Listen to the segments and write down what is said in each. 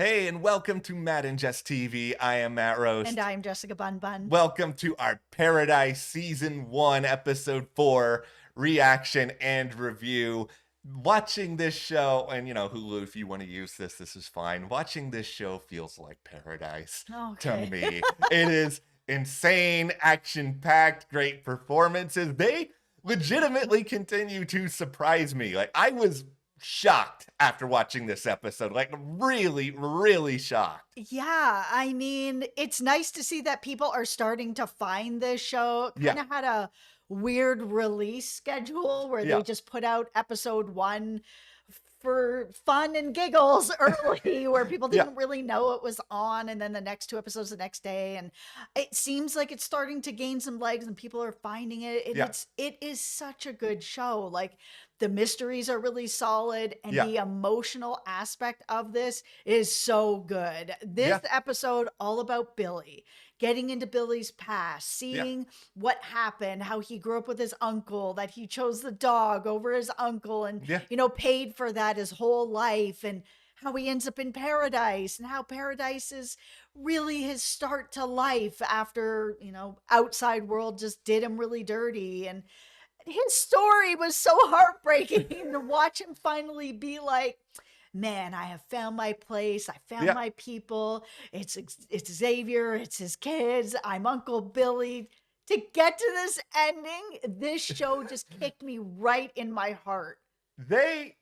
Hey, and welcome to Matt and Jess TV. I am Matt Roast. And I'm Jessica Bun Bun. Welcome to our Paradise Season 1, Episode 4 reaction and review. Watching this show, and Hulu, if you want to use this, this is fine. Watching this show feels like paradise to me. It is insane, action-packed, great performances. They legitimately continue to surprise me. Like, I was shocked after watching this episode, like really shocked. Yeah, I mean, it's nice to see that people are starting to find this show. Kind of had a weird release schedule where they just put out episode 1 for fun and giggles early, where people didn't really know it was on, and then the next 2 episodes the next day, and it seems like it's starting to gain some legs and people are finding it, and it is such a good show. Like, the mysteries are really solid, and the emotional aspect of this is so good. This episode, all about Billy, getting into Billy's past, seeing what happened, how he grew up with his uncle, that he chose the dog over his uncle and, paid for that his whole life, and how he ends up in paradise, and how paradise is really his start to life after, outside world just did him really dirty. And his story was so heartbreaking to watch him finally be like, man, I have found my place. I found my people. It's Xavier. It's his kids. I'm Uncle Billy. To get to this ending, this show just kicked me right in my heart. They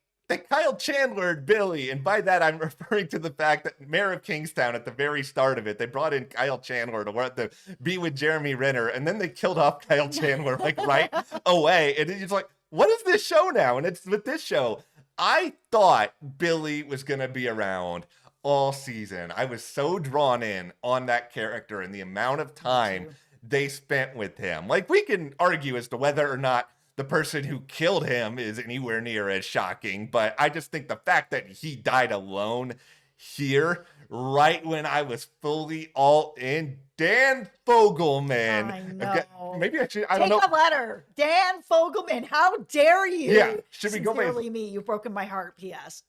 Kyle Chandlered Billy, and by that I'm referring to the fact that Mayor of Kingstown, at the very start of it, they brought in Kyle Chandler to be with Jeremy Renner, and then they killed off Kyle Chandler like right away. And it's like, what is this show now? And it's with this show, I thought Billy was gonna be around all season. I was so drawn in on that character and the amount of time they spent with him. Like, we can argue as to whether or not the person who killed him is anywhere near as shocking, but I just think the fact that he died alone here, right when I was fully all in. Dan Fogelman. I know. Maybe I should, I don't know. Take a letter. Dan Fogelman, how dare you? Yeah, should we go by me? You've broken my heart, P.S.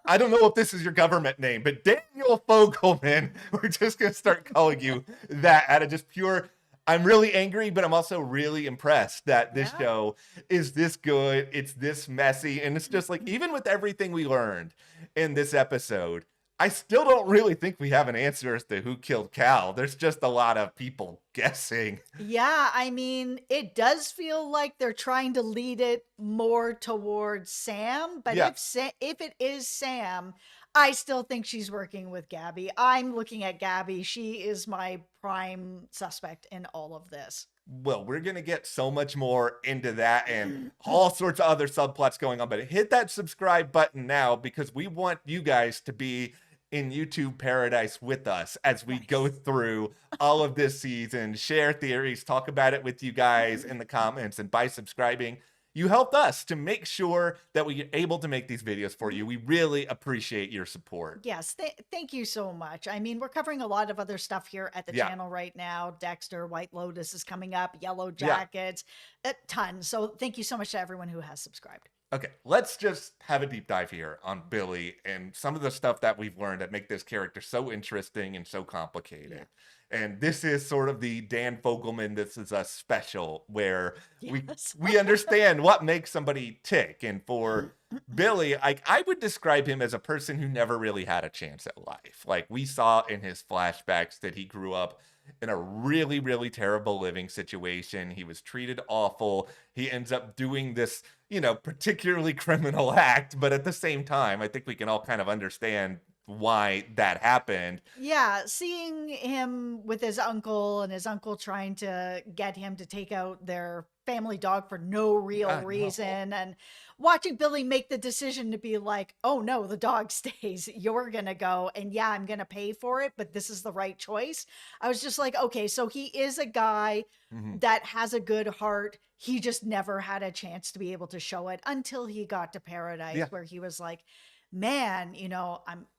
I don't know if this is your government name, but Daniel Fogelman, we're just going to start calling you that out of just pure, I'm really angry, but I'm also really impressed that this show is this good. It's this messy. And it's just like, even with everything we learned in this episode, I still don't really think we have an answer as to who killed Cal. There's just a lot of people guessing. Yeah, I mean, it does feel like they're trying to lead it more towards Sam. But if it is Sam, I still think she's working with Gabby. I'm looking at Gabby. She is my prime suspect in all of this. Well, we're going to get so much more into that and all sorts of other subplots going on. But hit that subscribe button now, because we want you guys to be in YouTube paradise with us as we go through all of this season, share theories, talk about it with you guys in the comments. And by subscribing, you helped us to make sure that we're able to make these videos for you. We really appreciate your support. Yes, thank you so much. I mean, we're covering a lot of other stuff here at the channel right now. Dexter, White Lotus is coming up, Yellow Jackets, a ton. So thank you so much to everyone who has subscribed. Okay, let's just have a deep dive here on Billy and some of the stuff that we've learned that make this character so interesting and so complicated. And this is sort of the Dan Fogelman, this is a special, where we understand what makes somebody tick. And for Billy, I would describe him as a person who never really had a chance at life. Like, we saw in his flashbacks that he grew up in a really terrible living situation. He was treated awful. He ends up doing this, particularly criminal act. But at the same time, I think we can all kind of understand why that happened. Yeah, seeing him with his uncle and his uncle trying to get him to take out their family dog for no real reason, and watching Billy make the decision to be like, oh no, the dog stays, you're gonna go, and yeah, I'm gonna pay for it, but this is the right choice. I was just like, okay, so he is a guy that has a good heart. He just never had a chance to be able to show it until he got to paradise, where he was like, man,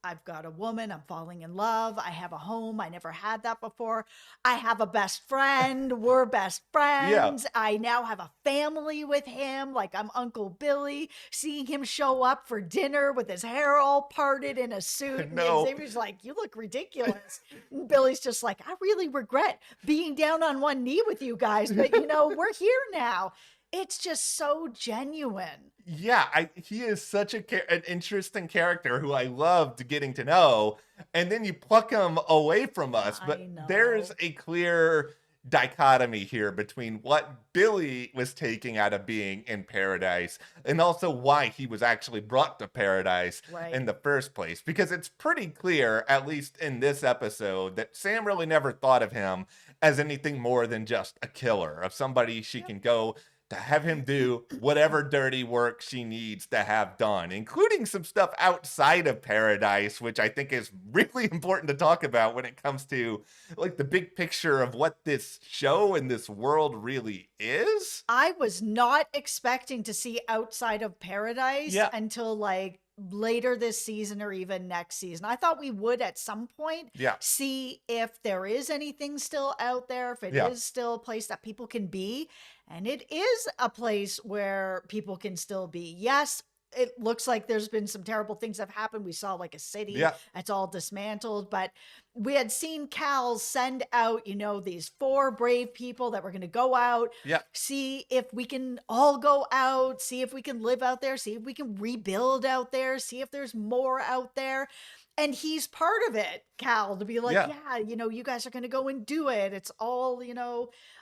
I've got a woman, I'm falling in love, I have a home, I never had that before. I have a best friend, we're best Yeah. friends. I now have a family with him, like I'm Uncle Billy, seeing him show up for dinner with his hair all parted in a suit, and No. Xavier's like, "You look ridiculous." And Billy's just like, "I really regret being down on one knee with you guys, but we're here now." It's just so genuine. Yeah, he is such an interesting character who I loved getting to know, and then you pluck him away from us. I But there's know. a clear dichotomy here between what Billy was taking out of being in paradise and also why he was actually brought to paradise Right. in the first place. Because it's pretty clear, at least in this episode, that Sam really never thought of him as anything more than just a killer, of somebody she Yep. can go to have him do whatever dirty work she needs to have done, including some stuff outside of paradise, which I think is really important to talk about when it comes to like the big picture of what this show and this world really is. I was not expecting to see Outside of Paradise Yeah. until like later this season or even next season. I thought we would at some point Yeah. see if there is anything still out there, if it Yeah. is still a place that people can be. And it is a place where people can still be. Yes, it looks like there's been some terrible things that have happened. We saw like a city Yeah. that's all dismantled, but we had seen Cal send out, these 4 brave people that were going to go out, Yeah. see if we can all go out, see if we can live out there, see if we can rebuild out there, see if there's more out there. And he's part of it, Cal, to be like, Yeah. yeah, you guys are going to go and do it. It's all,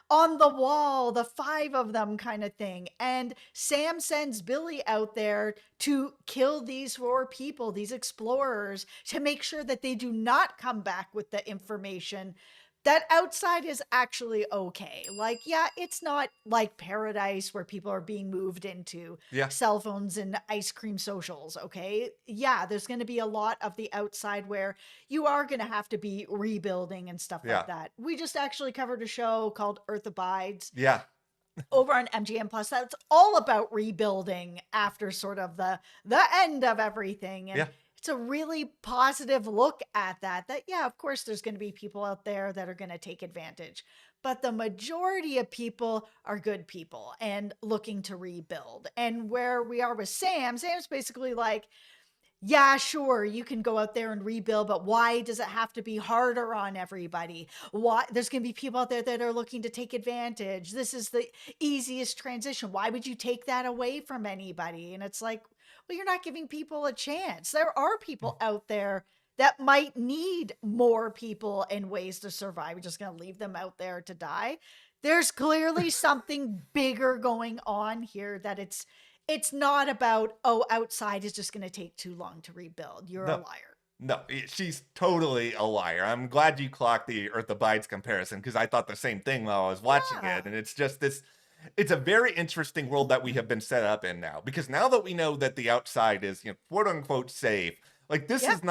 on the wall, the 5 of them kind of thing. And Sam sends Billy out there to kill these 4 people, these explorers, to make sure that they do not come back with the information that outside is actually okay. Like, yeah, it's not like paradise where people are being moved into Yeah. cell phones and ice cream socials, okay? Yeah, there's going to be a lot of the outside where you are going to have to be rebuilding and stuff Yeah. like that. We just actually covered a show called Earth Abides Yeah. over on MGM Plus. That's all about rebuilding after sort of the end of everything. And Yeah. it's a really positive look at that yeah, of course there's going to be people out there that are going to take advantage, but the majority of people are good people and looking to rebuild. And where we are with Sam's basically like, yeah, sure, you can go out there and rebuild, but why does it have to be harder on everybody? Why there's going to be people out there that are looking to take advantage. This is the easiest transition. Why would you take that away from anybody? And it's like, well, you're not giving people a chance. There are people out there that might need more people and ways to survive. We're just going to leave them out there to die. There's clearly something bigger going on here, that it's not about, oh, outside is just going to take too long to rebuild. You're a No. liar. No, she's totally a liar. I'm glad you clocked the Earth Abides comparison, because I thought the same thing while I was watching Yeah. it. And it's just this, it's a very interesting world that we have been set up in now. Because now that we know that the outside is, quote unquote safe, like this Yeah. is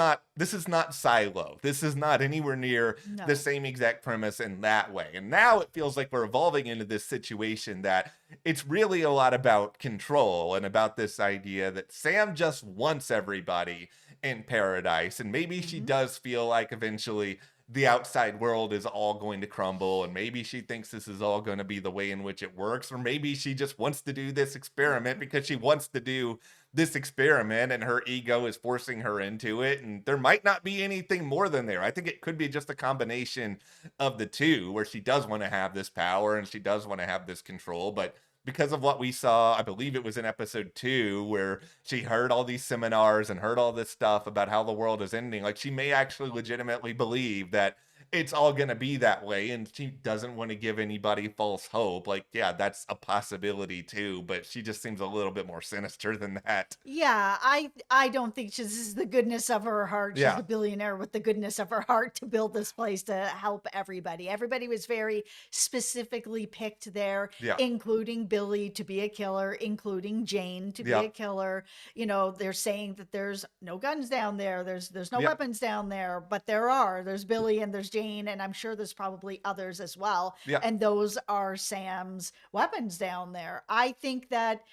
not Silo. This is not anywhere near No. the same exact premise in that way. And now it feels like we're evolving into this situation that it's really a lot about control and about this idea that Sam just wants everybody in paradise. And maybe she Mhm. does feel like eventually the outside world is all going to crumble, and maybe she thinks this is all going to be the way in which it works, or maybe she just wants to do this experiment because she wants to do this experiment and her ego is forcing her into it, and there might not be anything more than there. I think it could be just a combination of the two, where she does want to have this power and she does want to have this control, but because of what we saw, I believe it was in episode 2, where she heard all these seminars and heard all this stuff about how the world is ending. Like, she may actually legitimately believe that it's all going to be that way, and she doesn't want to give anybody false hope. Like, yeah, that's a possibility too, but she just seems a little bit more sinister than that. Yeah, I don't think this is the goodness of her heart. She's Yeah. a billionaire with the goodness of her heart to build this place to help everybody. Everybody was very specifically picked there, Yeah. including Billy to be a killer, including Jane to be Yeah. a killer. They're saying that there's no guns down there, there's no Yeah. weapons down there, but there are. There's Billy and there's Jane, and I'm sure there's probably others as well. Yeah. And those are Sam's weapons down there. I think that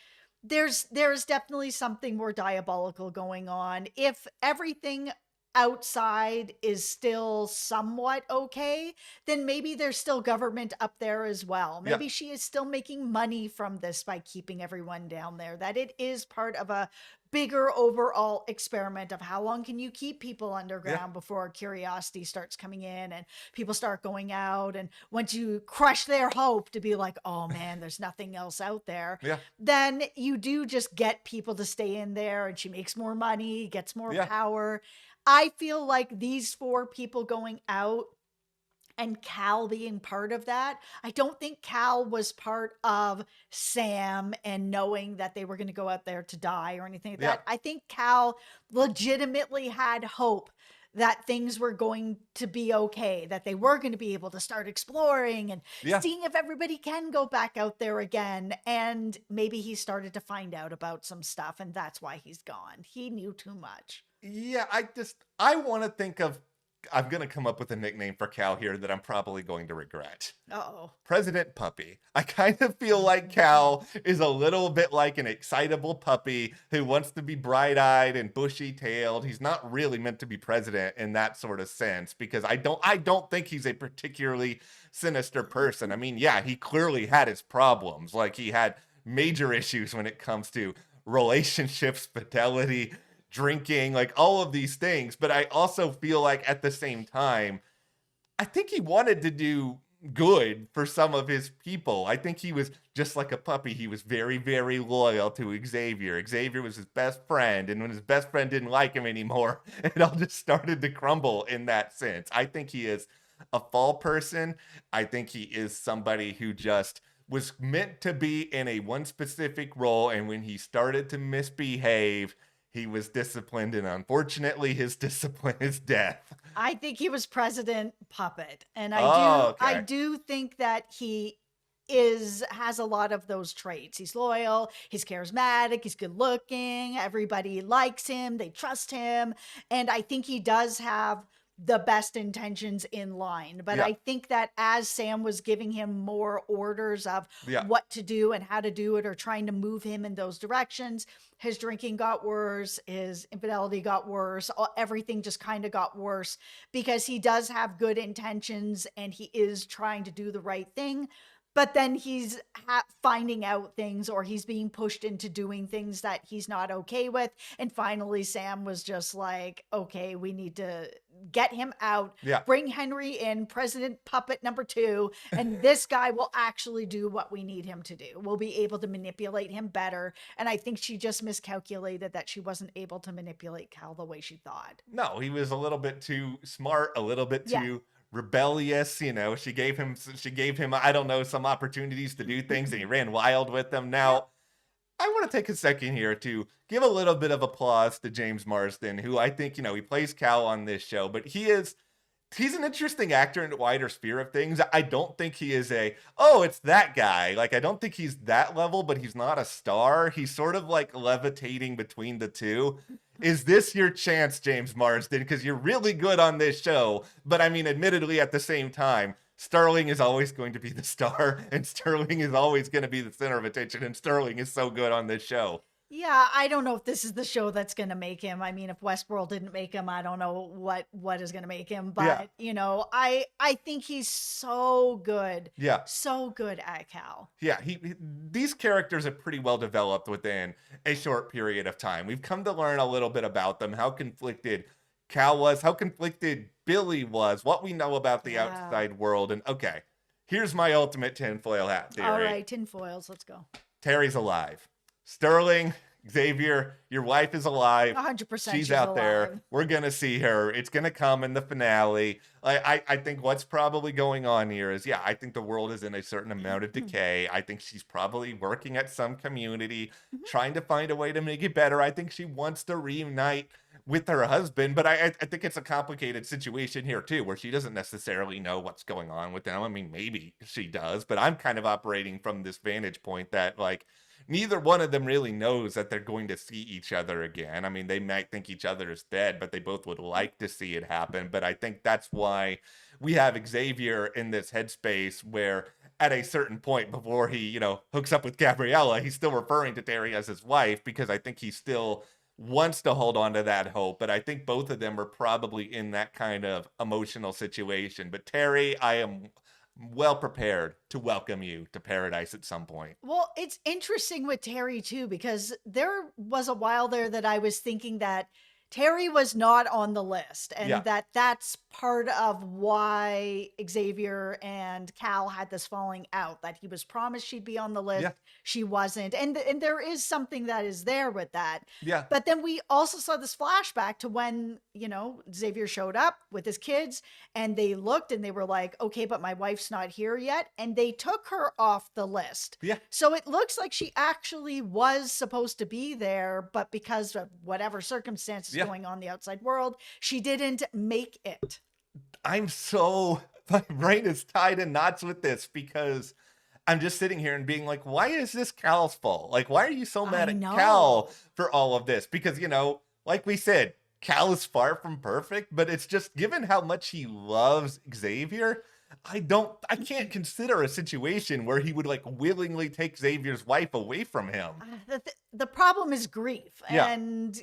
There's definitely something more diabolical going on. If everything outside is still somewhat okay, then maybe there's still government up there as well. Yeah. Maybe she is still making money from this by keeping everyone down there, that it is part of a bigger overall experiment of how long can you keep people Yeah. underground before curiosity starts coming in and people start going out, and once you crush their hope to be like, oh man, there's nothing else out there, Yeah. then you do just get people to stay in there, and she makes more money, gets more Yeah. power. I feel like these four people going out and Cal being part of that. I don't think Cal was part of Sam and knowing that they were going to go out there to die or anything like Yeah. that. I think Cal legitimately had hope that things were going to be okay, that they were going to be able to start exploring and Yeah. seeing if everybody can go back out there again. And maybe he started to find out about some stuff, and that's why he's gone. He knew too much. Yeah, I want to think of, I'm going to come up with a nickname for Cal here that I'm probably going to regret. Uh-oh. President Puppy. I kind of feel like Cal is a little bit like an excitable puppy who wants to be bright-eyed and bushy-tailed. He's not really meant to be president in that sort of sense, because I don't think he's a particularly sinister person. I mean, yeah, he clearly had his problems. Like, he had major issues when it comes to relationships, fidelity, drinking, like all of these things. But I also feel like at the same time, I think he wanted to do good for some of his people. I think he was just like a puppy. He was very, very loyal to Xavier. Xavier was his best friend. And when his best friend didn't like him anymore, it all just started to crumble in that sense. I think he is a fall person. I think he is somebody who just was meant to be in a one specific role. And when he started to misbehave, he was disciplined, and unfortunately, his discipline is death. I think he was President Puppet, and I Okay. do think that he has a lot of those traits. He's loyal, he's charismatic, he's good looking, everybody likes him, they trust him, and I think he does have the best intentions in line. But Yeah. I think that as Sam was giving him more orders of Yeah. what to do and how to do it, or trying to move him in those directions, his drinking got worse, his infidelity got worse, everything just kind of got worse, because he does have good intentions and he is trying to do the right thing. But then he's finding out things, or he's being pushed into doing things that he's not okay with. And finally, Sam was just like, okay, we need to get him out, Yeah. bring Henry in, President Puppet number 2, and this guy will actually do what we need him to do. We'll be able to manipulate him better. And I think she just miscalculated that she wasn't able to manipulate Cal the way she thought. No, he was a little bit too smart, a little bit Yeah. too rebellious. You know, she gave him, I don't know, some opportunities to do things, and he ran wild with them. Now, I want to take a second here to give a little bit of applause to James Marsden, who I think, he plays Cal on this show, but he's an interesting actor in the wider sphere of things. I don't think he is it's that guy. Like, I don't think he's that level, but he's not a star. He's sort of like levitating between the two. Is this your chance, James Marsden? Because you're really good on this show, but I mean, admittedly, at the same time, Sterling is always going to be the star, and Sterling is always going to be the center of attention, and Sterling is so good on this show. Yeah, I don't know if this is the show that's going to make him. I mean, if Westworld didn't make him, I don't know what is going to make him. But, I think he's so good. Yeah. So good at Cal. Yeah, these characters are pretty well developed within a short period of time. We've come to learn a little bit about them, how conflicted Cal was, how conflicted Billy was, what we know about the outside world. And okay, here's my ultimate tinfoil hat theory. All right, tinfoils, let's go. Terry's alive. Sterling, Xavier, your wife is alive. 100% She's out alive. there. We're going to see her. It's going to come in the finale. I think what's probably going on here is, I think the world is in a certain amount of decay. I think she's probably working at some community, trying to find a way to make it better. I think she wants to reunite with her husband, but I think it's a complicated situation here too, where she doesn't necessarily know what's going on with them. I mean, maybe she does, but I'm kind of operating from this vantage point that, like, neither one of them really knows that they're going to see each other again. I mean, they might think each other is dead, but they both would like to see it happen. But I think that's why we have Xavier in this headspace where, at a certain point before he, hooks up with Gabriella, he's still referring to Terry as his wife because I think he still wants to hold on to that hope. But I think both of them are probably in that kind of emotional situation. But Terry, I am well prepared to welcome you to paradise at some point. Well, it's interesting with Terry too, because there was a while there that I was thinking that Terry was not on the list, and that's part of why Xavier and Cal had this falling out, that he was promised she'd be on the list. She wasn't. And there is something that is there with that. But then we also saw this flashback to when, Xavier showed up with his kids and they looked and they were like, okay, but my wife's not here yet. And they took her off the list. So it looks like she actually was supposed to be there, but because of whatever circumstances going on in the outside world, she didn't make it. My brain is tied in knots with this because I'm just sitting here and being like, why is this Cal's fault? Like, why are you so mad at Cal for all of this? Because, like we said, Cal is far from perfect, but it's just given how much he loves Xavier, I can't consider a situation where he would like willingly take Xavier's wife away from him. The problem is grief. And,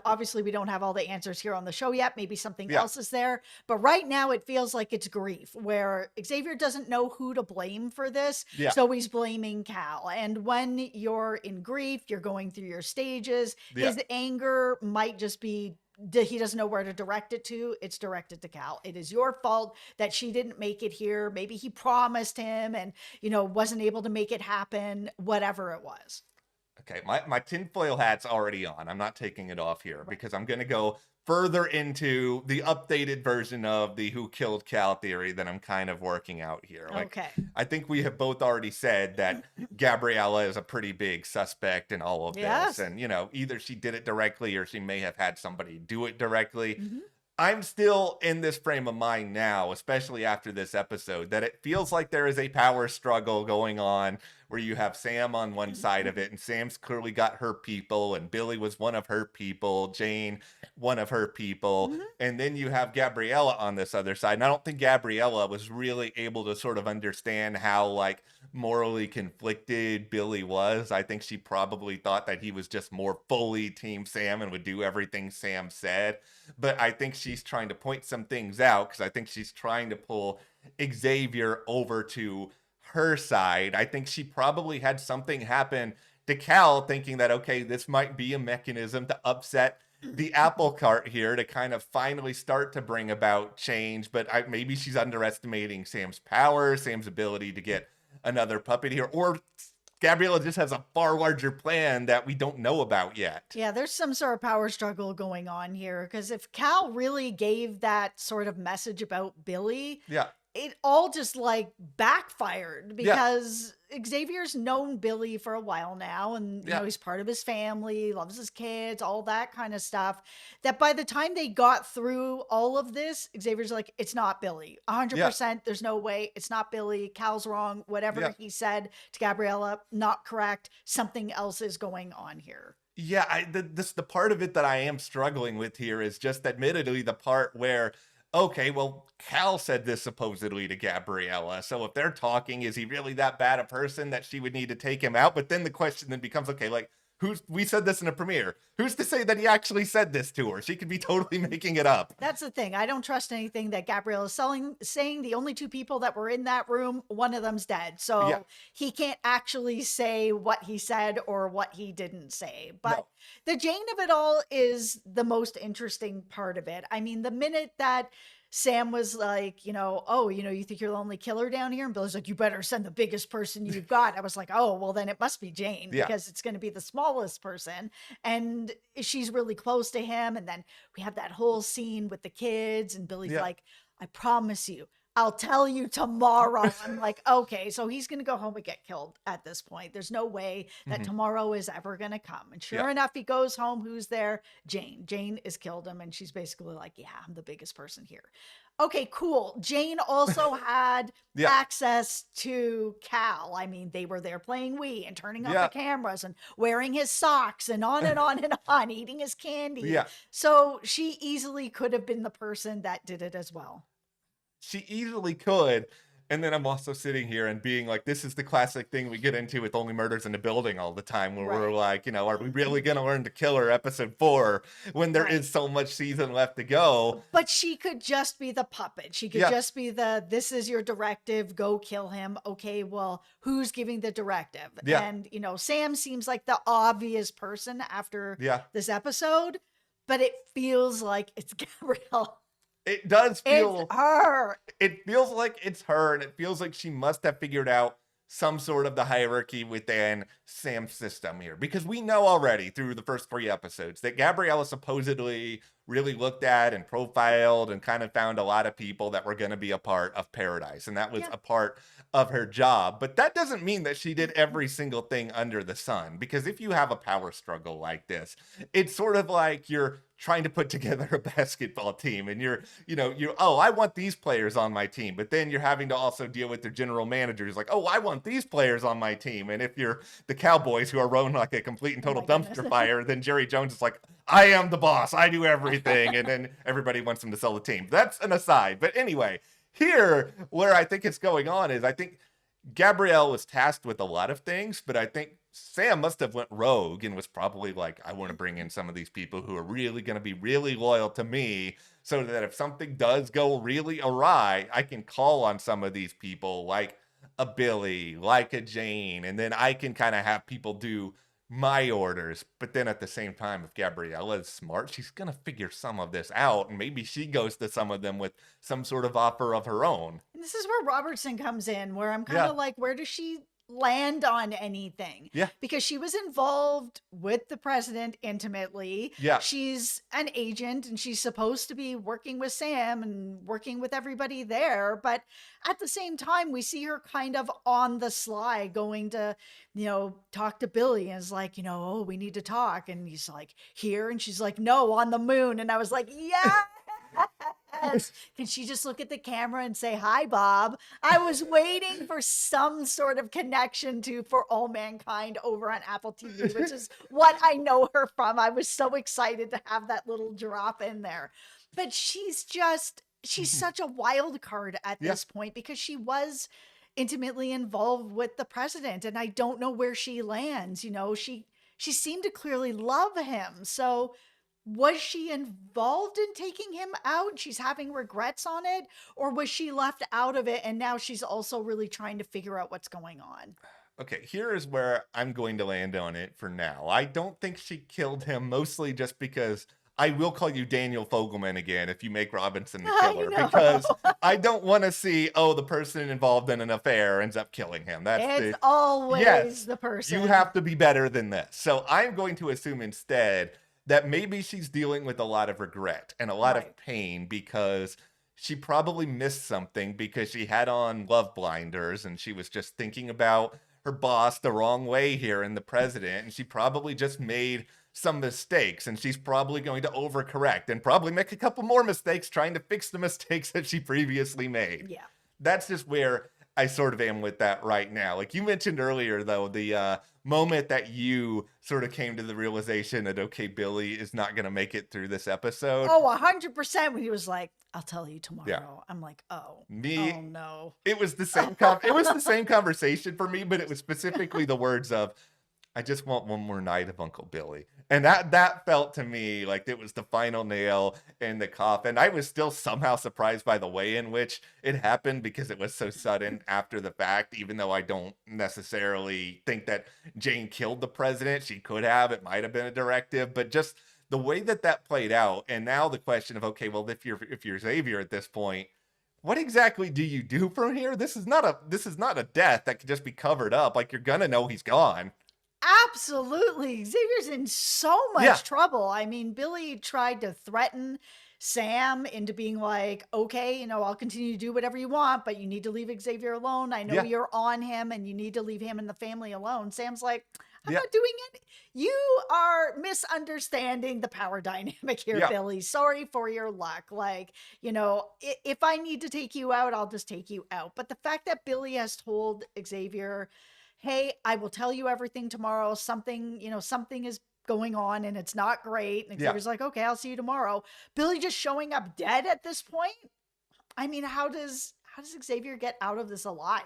obviously we don't have all the answers here on the show yet. Maybe something else is there. But right now it feels like it's grief, where Xavier doesn't know who to blame for this. So he's blaming Cal. And when you're in grief, you're going through your stages. His anger might just be he doesn't know where to direct it to. It's directed to Cal. It is your fault that she didn't make it here. Maybe he promised him and, wasn't able to make it happen, whatever it was. Okay, my tinfoil hat's already on. I'm not taking it off here because I'm going to go further into the updated version of the who killed Cal theory that I'm kind of working out here. I think we have both already said that Gabriella is a pretty big suspect in all of this. And, either she did it directly or she may have had somebody do it directly. I'm still in this frame of mind now, especially after this episode, that it feels like there is a power struggle going on where you have Sam on one side of it, and Sam's clearly got her people, and Billy was one of her people, Jane, one of her people, and then you have Gabriella on this other side. And I don't think Gabriella was really able to sort of understand how, like, morally conflicted Billy was. I think she probably thought that he was just more fully Team Sam and would do everything Sam said. But I think she's trying to point some things out because I think she's trying to pull Xavier over to her side. I think she probably had something happen to Cal thinking that, okay, this might be a mechanism to upset the apple cart here to kind of finally start to bring about change. But maybe she's underestimating Sam's power, Sam's ability to get another puppet here, or Gabriella just has a far larger plan that we don't know about yet. Yeah, there's some sort of power struggle going on here, because if Cal really gave that sort of message about Billy, it all just like backfired, because Xavier's known Billy for a while now, and he's part of his family, loves his kids, all that kind of stuff, that by the time they got through all of this, Xavier's like, it's not Billy 100%. There's no way, it's not Billy. Cal's wrong. Whatever he said to Gabriella, not correct. Something else is going on here. The part of it that I am struggling with here is just admittedly the part where, okay, well, Cal said this supposedly to Gabriella. So if they're talking, is he really that bad a person that she would need to take him out? But then the question then becomes, okay, like, we said this in a premiere. Who's to say that he actually said this to her? She could be totally making it up. That's the thing. I don't trust anything that Gabrielle is saying. The only two people that were in that room, one of them's dead. So he can't actually say what he said or what he didn't say. But the Jane of it all is the most interesting part of it. I mean, the minute that Sam was like, you think you're the only killer down here? And Billy's like, you better send the biggest person you've got. I was like, oh, well, then it must be Jane, because it's going to be the smallest person. And she's really close to him. And then we have that whole scene with the kids, and Billy's like, I promise you, I'll tell you tomorrow. I'm like, okay, so he's going to go home and get killed at this point. There's no way that tomorrow is ever going to come. And sure enough, he goes home. Who's there? Jane. Jane has killed him. And she's basically like, yeah, I'm the biggest person here. Okay, cool. Jane also had access to Cal. I mean, they were there playing Wii and turning off the cameras and wearing his socks and on and on and on, eating his candy. So she easily could have been the person that did it as well. She easily could, And then I'm also sitting here and being like, this is the classic thing we get into with Only Murders in the Building all the time, where we're like, are we really going to learn to kill her episode 4 when there is so much season left to go? But she could just be the puppet. She could just be this is your directive, go kill him. Okay, well, who's giving the directive? And, Sam seems like the obvious person after this episode, but it feels like it's Gabrielle. It does feel it's her. It feels like it's her, and it feels like she must have figured out some sort of the hierarchy within Sam's system here, because we know already through the first 3 episodes that Gabriella supposedly really looked at and profiled and kind of found a lot of people that were going to be a part of Paradise, and that was a part of her job. But that doesn't mean that she did every single thing under the sun, because if you have a power struggle like this, it's sort of like you're trying to put together a basketball team, and you're I want these players on my team, but then you're having to also deal with the general managers like, oh, I want these players on my team. And if you're the Cowboys, who are run like a complete and total dumpster fire, then Jerry Jones is like, I am the boss, I do everything. And then everybody wants him to sell the team. That's an aside. But anyway, here, where I think it's going on is, I think Gabrielle was tasked with a lot of things, but I think Sam must have went rogue and was probably like, I want to bring in some of these people who are really going to be really loyal to me, so that if something does go really awry, I can call on some of these people, like a Billy, like a Jane, and then I can kind of have people do my orders. But then at the same time, if Gabriella is smart, she's going to figure some of this out, and maybe she goes to some of them with some sort of offer of her own. And this is where Robertson comes in, where I'm kind of like, where does she land on anything? Because she was involved with the president intimately. She's an agent, and she's supposed to be working with Sam and working with everybody there, but at the same time we see her kind of on the sly going to talk to Billy, and is like, oh, we need to talk, and he's like, here, and she's like, no, on the moon. And I was like, can she just look at the camera and say, hi, Bob? I was waiting for some sort of connection to For All Mankind over on Apple TV, which is what I know her from. I was so excited to have that little drop in there. But she's such a wild card at this point, because she was intimately involved with the president, and I don't know where she lands. She seemed to clearly love him. So was she involved in taking him out? She's having regrets on it, or was she left out of it and now she's also really trying to figure out what's going on? Okay, here is where I'm going to land on it for now. I don't think she killed him, mostly just because I will call you Daniel Fogelman again if you make Robinson the killer, because I don't want to see, the person involved in an affair ends up killing him. It's always the person. You have to be better than this. So I'm going to assume instead that maybe she's dealing with a lot of regret and a lot of pain, because she probably missed something, because she had on love blinders and she was just thinking about her boss the wrong way here in the president, and she probably just made some mistakes, and she's probably going to overcorrect and probably make a couple more mistakes trying to fix the mistakes that she previously made. That's just where I sort of am with that right now. Like you mentioned earlier, though, the moment that you sort of came to the realization that, okay, Billy is not going to make it through this episode. Oh, 100%. When he was like, I'll tell you tomorrow. I'm like, oh no. It was the same. It was the same conversation for me, but it was specifically the words of, I just want one more night of Uncle Billy. And that felt to me like it was the final nail in the coffin. I was still somehow surprised by the way in which it happened, because it was so sudden after the fact, even though I don't necessarily think that Jane killed the president. She could have. It might have been a directive, but just the way that played out. And now the question of, okay, well, if you're Xavier at this point, what exactly do you do from here? This is not a death that could just be covered up. Like, you're gonna know he's gone. Absolutely. Xavier's in so much trouble. I mean, Billy tried to threaten Sam into being like, okay, I'll continue to do whatever you want, but you need to leave Xavier alone. I know you're on him and you need to leave him and the family alone. Sam's like, I'm not doing it. You are misunderstanding the power dynamic here, Billy. Sorry for your luck. Like, if I need to take you out, I'll just take you out. But the fact that Billy has told Xavier, hey, I will tell you everything tomorrow. Something is going on and it's not great. And Xavier's like, okay, I'll see you tomorrow. Billy just showing up dead at this point. I mean, how does how does Xavier get out of this alive?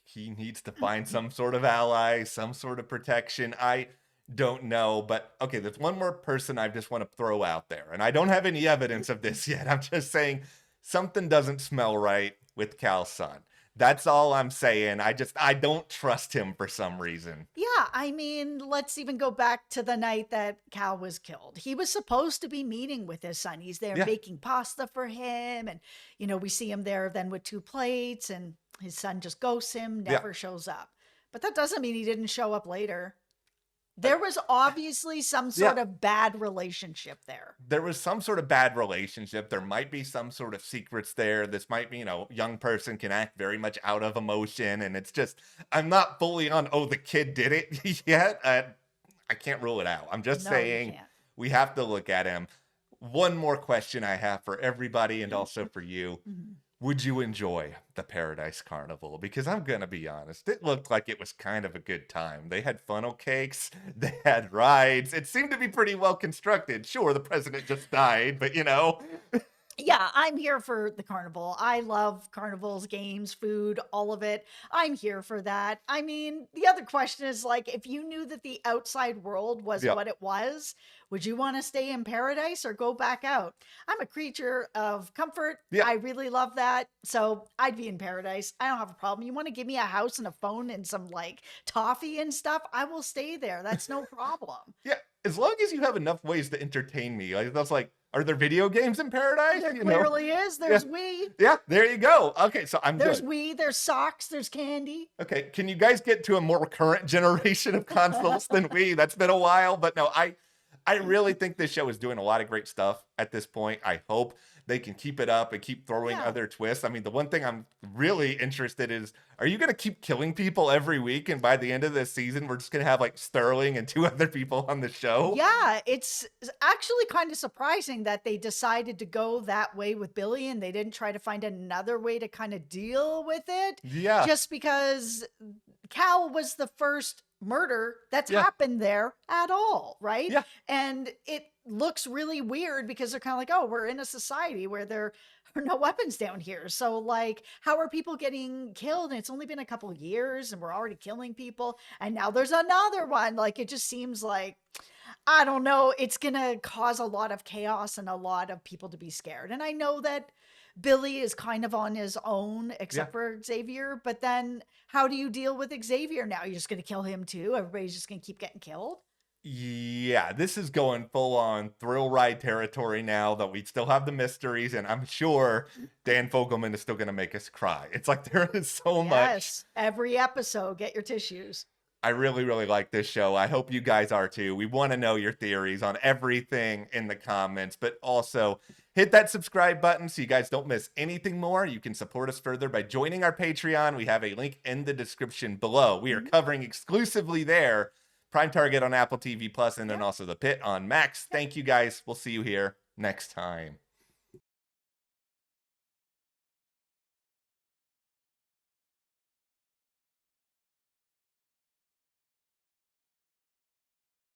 He needs to find some sort of ally, some sort of protection. I don't know, but okay, there's one more person I just want to throw out there, and I don't have any evidence of this yet. I'm just saying something doesn't smell right with Cal's son. That's all I'm saying. I don't trust him for some reason. Yeah, I mean, let's even go back to the night that Cal was killed. He was supposed to be meeting with his son. He's there making pasta for him. And, we see him there then with 2 plates, and his son just ghosts him, never shows up. But that doesn't mean he didn't show up later. There was obviously some sort of bad relationship there. There was some sort of bad relationship. There might be some sort of secrets there. This might be, young person can act very much out of emotion. And it's just, I'm not fully on, the kid did it yet. I can't rule it out. I'm just saying we have to look at him. One more question I have for everybody and also for you. Would you enjoy the Paradise Carnival? Because I'm going to be honest, it looked like it was kind of a good time. They had funnel cakes, they had rides. It seemed to be pretty well constructed. Sure, the president just died, but Yeah, I'm here for the carnival. I love carnivals, games, food, all of it. I'm here for that. I mean, the other question is if you knew that the outside world was what it was, would you want to stay in paradise or go back out? I'm a creature of comfort. I really love that. So I'd be in paradise. I don't have a problem. You want to give me a house and a phone and some toffee and stuff? I will stay there. That's no problem. Yeah, as long as you have enough ways to entertain me. Are there video games in paradise? There clearly is. There's Wii. Yeah, there you go. Okay, so There's Wii, there's socks, there's candy. Okay, can you guys get to a more current generation of consoles than Wii? That's been a while, but no, I really think this show is doing a lot of great stuff at this point. I hope they can keep it up and keep throwing other twists. I mean, the one thing I'm really interested in is, are you going to keep killing people every week? And by the end of this season, we're just going to have Sterling and 2 other people on the show? Yeah, it's actually kind of surprising that they decided to go that way with Billy and they didn't try to find another way to kind of deal with it. Yeah. Just because Cal was the first murder that's happened there at all, right? Yeah. And it looks really weird because they're kind of we're in a society where there are no weapons down here. So how are people getting killed? And it's only been a couple years and we're already killing people. And now there's another one. It just seems I don't know. It's going to cause a lot of chaos and a lot of people to be scared. And I know that Billy is kind of on his own, except for Xavier. But then how do you deal with Xavier now? You're just going to kill him too? Everybody's just going to keep getting killed? Yeah, this is going full on thrill ride territory now that we still have the mysteries. And I'm sure Dan Fogelman is still going to make us cry. It's there is so much. Yes, every episode, get your tissues. I really, really like this show. I hope you guys are too. We want to know your theories on everything in the comments, but also hit that subscribe button so you guys don't miss anything more. You can support us further by joining our Patreon. We have a link in the description below. We are covering exclusively there Prime Target on Apple TV Plus, and then also The Pit on Max. Thank you guys. We'll see you here next time.